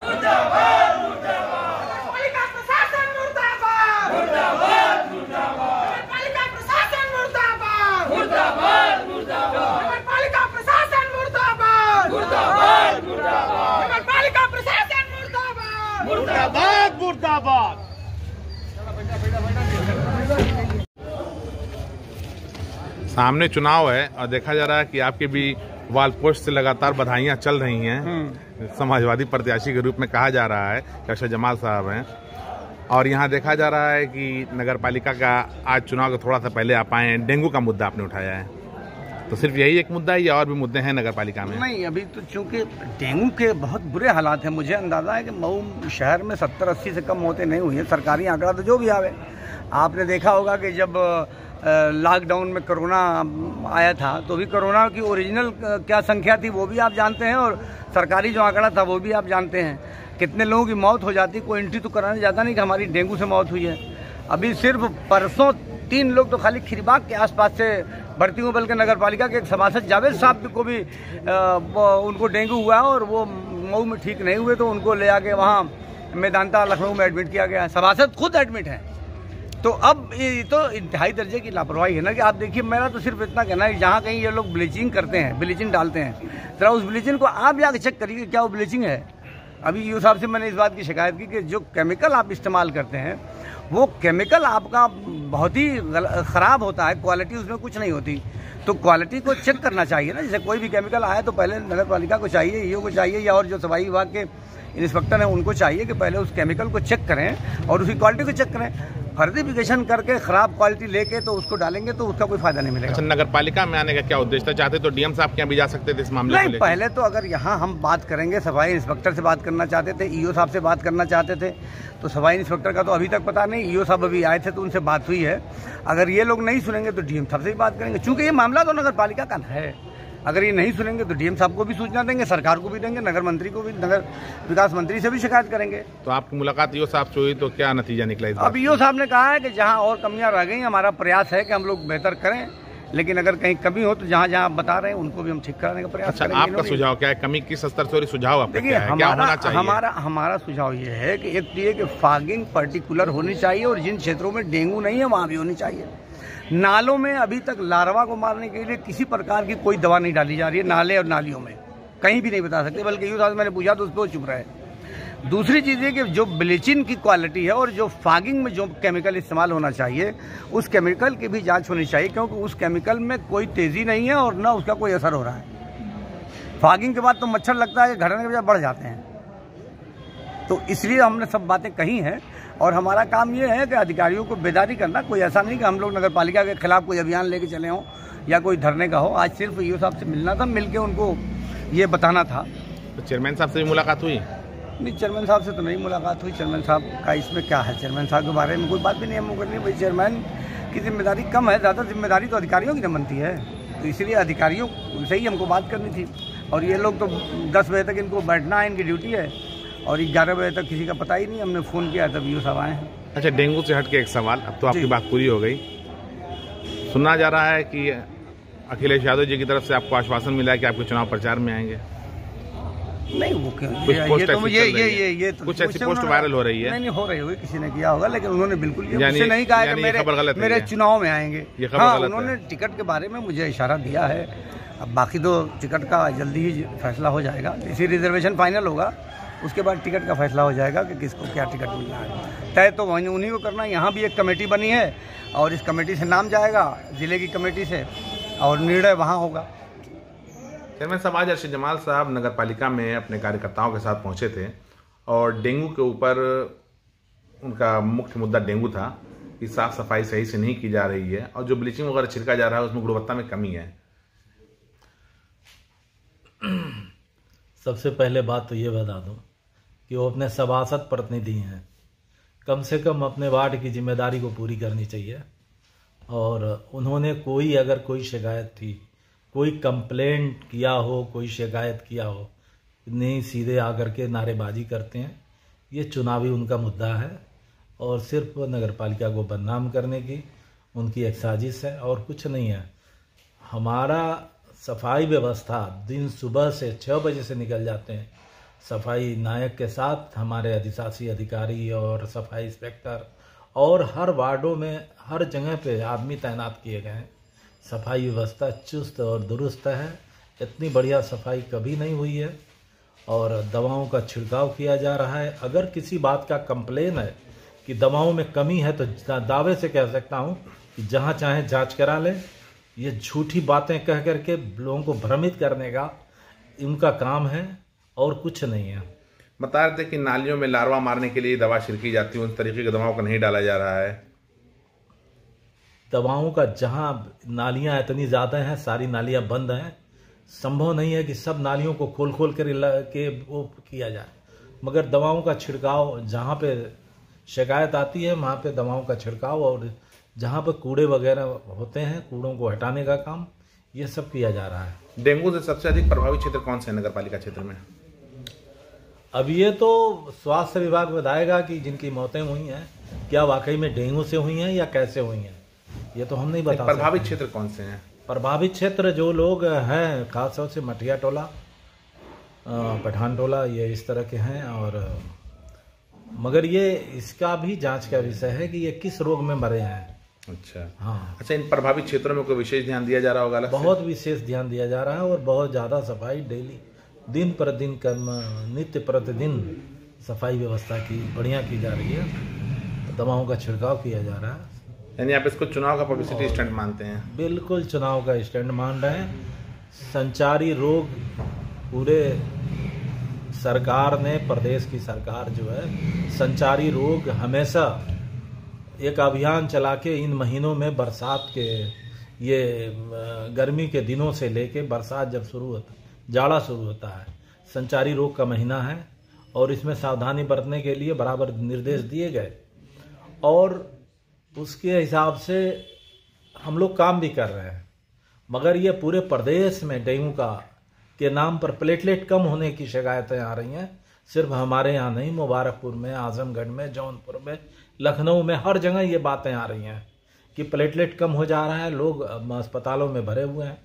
मुर्दाबाद मुर्दाबाद। सामने चुनाव है और देखा जा रहा है कि आपके भी वाल पोस्ट से लगातार बधाइयां चल रही हैं। समाजवादी प्रत्याशी के रूप में कहा जा रहा है कि अरशद जमाल साहब हैं और यहाँ देखा जा रहा है कि नगर पालिका का आज चुनाव के थोड़ा सा पहले आप आए हैं, डेंगू का मुद्दा आपने उठाया है, तो सिर्फ यही एक मुद्दा है या और भी मुद्दे हैं नगर पालिका में? नहीं, अभी तो चूंकि डेंगू के बहुत बुरे हालात हैं, मुझे अंदाजा है कि मऊ शहर में 70-80 से कम मौतें नहीं हुई हैं। सरकारी आंकड़ा तो जो भी आवे, आपने देखा होगा कि जब लॉकडाउन में कोरोना आया था तो भी कोरोना की ओरिजिनल क्या संख्या थी वो भी आप जानते हैं और सरकारी जो आंकड़ा था वो भी आप जानते हैं। कितने लोगों की मौत हो जाती, कोई एंट्री तो कराने जाता नहीं कि हमारी डेंगू से मौत हुई है। अभी सिर्फ परसों 3 लोग तो खाली खिरबाग के आसपास से भर्ती हुए, बल्कि नगर पालिका के एक सभासद जावेद साहब को भी उनको डेंगू हुआ और वो मऊ में ठीक नहीं हुए तो उनको ले आके वहाँ मेदांता लखनऊ में एडमिट किया गया है। सभासद खुद एडमिट हैं। तो अब ये तो इंतहाई दर्जे की लापरवाही है ना कि आप देखिए, मेरा तो सिर्फ इतना कहना है, जहाँ कहीं ये लोग ब्लीचिंग करते हैं, ब्लीचिंग डालते हैं, जरा उस ब्लीचिंग को आप जाके चेक करिए क्या वो ब्लीचिंग है। अभी ईओ साहब से मैंने इस बात की शिकायत की कि जो केमिकल आप इस्तेमाल करते हैं वो केमिकल आपका बहुत ही ख़राब होता है, क्वालिटी उसमें कुछ नहीं होती। तो क्वालिटी को चेक करना चाहिए ना। जैसे कोई भी केमिकल आया तो पहले नगर पालिका को चाहिए, ईओ को चाहिए या और जो सफाई विभाग के इंस्पेक्टर हैं उनको चाहिए कि पहले उस केमिकल को चेक करें और उसकी क्वालिटी को चेक करें। फर्टिफिकेशन करके खराब क्वालिटी लेके तो उसको डालेंगे तो उसका कोई फायदा नहीं मिलेगा। अच्छा, नगर पालिका में आने का क्या उद्देश्य था? चाहते तो डीएम साहब के यहाँ भी जा सकते थे इस मामले नहीं, पहले तो अगर यहाँ हम बात करेंगे, सफाई इंस्पेक्टर से बात करना चाहते थे, ईओ साहब से बात करना चाहते थे, तो सफाई इंस्पेक्टर का तो अभी तक पता नहीं। ईओ साहब अभी आए थे तो उनसे बात हुई है। अगर ये लोग नहीं सुनेंगे तो डीएम साहब से भी बात करेंगे, चूंकि ये मामला तो नगर पालिका का है। अगर ये नहीं सुनेंगे तो डीएम साहब को भी सूचना देंगे, सरकार को भी देंगे, नगर मंत्री को भी, नगर विकास मंत्री से भी शिकायत करेंगे। तो आपकी मुलाकात ईओ साहब से हुई तो क्या नतीजा निकला? अब ईओ साहब ने कहा है कि जहां और कमियां रह गई, हमारा प्रयास है कि हम लोग बेहतर करें, लेकिन अगर कहीं कमी हो तो जहां जहां बता रहे हैं उनको भी हम ठीक कराने का प्रयास करेंगे। आपका सुझाव क्या है? कमी किस स्तर से? सुझाव आपका क्या है? क्या होना चाहिए? हमारा सुझाव ये है कि एक तो ये कि फॉगिंग पर्टिकुलर होनी चाहिए और जिन क्षेत्रों में डेंगू नहीं है वहाँ भी होनी चाहिए। नालों में अभी तक लार्वा को मारने के लिए किसी प्रकार की कोई दवा नहीं डाली जा रही है, नाले और नालियों में कहीं भी नहीं बता सकते, बल्कि यूँ मैंने पूछा तो उस पर चुप रहे। दूसरी चीज़ ये कि जो ब्लीचिंग की क्वालिटी है और जो फॉगिंग में जो केमिकल इस्तेमाल होना चाहिए उस केमिकल की भी जांच होनी चाहिए, क्योंकि उस केमिकल में कोई तेज़ी नहीं है और ना उसका कोई असर हो रहा है। फॉगिंग के बाद तो मच्छर लगता है कि घटने के बजाय बढ़ जाते हैं। तो इसलिए हमने सब बातें कही हैं और हमारा काम ये है कि अधिकारियों को बेदारी करना। कोई ऐसा नहीं कि हम लोग नगर पालिका के खिलाफ कोई अभियान लेके चले हों या कोई धरने का हो। आज सिर्फ ईओ साहब से मिलना था, मिल के उनको ये बताना था। तो चेयरमैन साहब से भी मुलाकात हुई? नहीं, चेयरमैन साहब से तो नहीं मुलाकात हुई। चेयरमैन साहब का इसमें क्या है, चेयरमैन साहब के बारे में कोई बात भी नहीं हमको करनी। भाई चेयरमैन की जिम्मेदारी कम है, ज़्यादा जिम्मेदारी तो अधिकारियों की न बनती है, तो इसलिए अधिकारियों से ही हमको बात करनी थी। और ये लोग तो 10 बजे तक इनको बैठना है, इनकी ड्यूटी है, और 11 बजे तक किसी का पता ही नहीं। हमने फ़ोन किया तब ईओ साहब आए हैं। अच्छा, डेंगू से हट के एक सवाल, अब तो आपकी बात पूरी हो गई। सुना जा रहा है कि अखिलेश यादव जी की तरफ से आपको आश्वासन मिला है कि आपके चुनाव प्रचार में आएंगे। नहीं, वो क्यों? कुछ ये तो कुछ ऐसी पोस्ट वायरल हो रही है। नहीं हो रही होगी, किसी ने किया होगा, लेकिन उन्होंने बिल्कुल ये मुझसे नहीं कहा कि मेरे चुनाव में आएंगे। हाँ, उन्होंने टिकट के बारे में मुझे इशारा दिया है। अब बाकी तो टिकट का जल्दी ही फैसला हो जाएगा। इसी रिजर्वेशन फाइनल होगा, उसके बाद टिकट का फैसला हो जाएगा कि किसको क्या टिकट मिलना है। तय तो वहीं उन्हीं को करना है। यहाँ भी एक कमेटी बनी है और इस कमेटी से नाम जाएगा ज़िले की कमेटी से और निर्णय वहाँ होगा। चेयरमैन साहब, आज अरशद जमाल साहब नगर पालिका में अपने कार्यकर्ताओं के साथ पहुंचे थे और डेंगू के ऊपर उनका मुख्य मुद्दा डेंगू था कि साफ सफाई सही से नहीं की जा रही है और जो ब्लीचिंग वगैरह छिड़का जा रहा है उसमें गुणवत्ता में कमी है। सबसे पहले बात तो ये बता दूं कि वो अपने सभासद प्रतिनिधि हैं, कम से कम अपने वार्ड की जिम्मेदारी को पूरी करनी चाहिए। और उन्होंने अगर कोई शिकायत थी, कोई कंप्लेंट किया हो, कोई शिकायत किया हो, नहीं सीधे आकर के नारेबाजी करते हैं। ये चुनावी उनका मुद्दा है और सिर्फ नगर पालिका को बदनाम करने की उनकी एक साजिश है और कुछ नहीं है। हमारा सफाई व्यवस्था दिन सुबह से 6 बजे से निकल जाते हैं, सफाई नायक के साथ हमारे अधिशासी अधिकारी और सफाई इंस्पेक्टर और हर वार्डों में हर जगह पे आदमी तैनात किए गए हैं। सफाई व्यवस्था चुस्त और दुरुस्त है, इतनी बढ़िया सफाई कभी नहीं हुई है। और दवाओं का छिड़काव किया जा रहा है। अगर किसी बात का कंप्लेन है कि दवाओं में कमी है तो दावे से कह सकता हूँ कि जहाँ चाहे जांच करा लें। ये झूठी बातें कह करके लोगों को भ्रमित करने का इनका काम है और कुछ नहीं है। बता रहे थे कि नालियों में लार्वा मारने के लिए दवा छिड़की जाती है, उस तरीके की दवाओं का नहीं डाला जा रहा है। दवाओं का जहाँ नालियाँ इतनी ज़्यादा हैं, सारी नालियाँ बंद हैं। संभव नहीं है कि सब नालियों को खोल खोल कर के वो किया जाए, मगर दवाओं का छिड़काव जहाँ पे शिकायत आती है वहाँ पे दवाओं का छिड़काव और जहाँ पे कूड़े वगैरह होते हैं कूड़ों को हटाने का काम ये सब किया जा रहा है। डेंगू से सबसे अधिक प्रभावित क्षेत्र कौन से नगर पालिका क्षेत्र में? अब ये तो स्वास्थ्य विभाग बताएगा कि जिनकी मौतें हुई हैं क्या वाकई में डेंगू से हुई हैं या कैसे हुई हैं, ये तो हम नहीं बता सकते। प्रभावित क्षेत्र कौन से हैं? प्रभावित क्षेत्र जो लोग हैं खासतौर से मठिया टोला, पठान टोला, ये इस तरह के हैं। और मगर ये इसका भी जांच का विषय है कि ये किस रोग में मरे हैं। अच्छा, हाँ। अच्छा, इन प्रभावित क्षेत्रों में कोई विशेष ध्यान दिया जा रहा होगा? बहुत विशेष ध्यान दिया जा रहा है और बहुत ज़्यादा सफाई डेली दिन पर दिन नित्य प्रतिदिन सफाई व्यवस्था की बढ़िया की जा रही है। दवाओं का छिड़काव किया जा रहा है। यानी आप इसको चुनाव का पब्लिसिटी स्टंट मानते हैं? बिल्कुल चुनाव का स्टंट मान रहे हैं। संचारी रोग पूरे सरकार ने, प्रदेश की सरकार जो है संचारी रोग हमेशा एक अभियान चला के इन महीनों में बरसात के ये गर्मी के दिनों से लेके बरसात जब शुरू होता जाड़ा शुरू होता है, संचारी रोग का महीना है और इसमें सावधानी बरतने के लिए बराबर निर्देश दिए गए और उसके हिसाब से हम लोग काम भी कर रहे हैं। मगर ये पूरे प्रदेश में डेंगू के नाम पर प्लेटलेट कम होने की शिकायतें आ रही हैं। सिर्फ हमारे यहाँ नहीं, मुबारकपुर में, आजमगढ़ में, जौनपुर में, लखनऊ में, हर जगह ये बातें आ रही हैं कि प्लेटलेट कम हो जा रहा है, लोग अस्पतालों में भरे हुए हैं।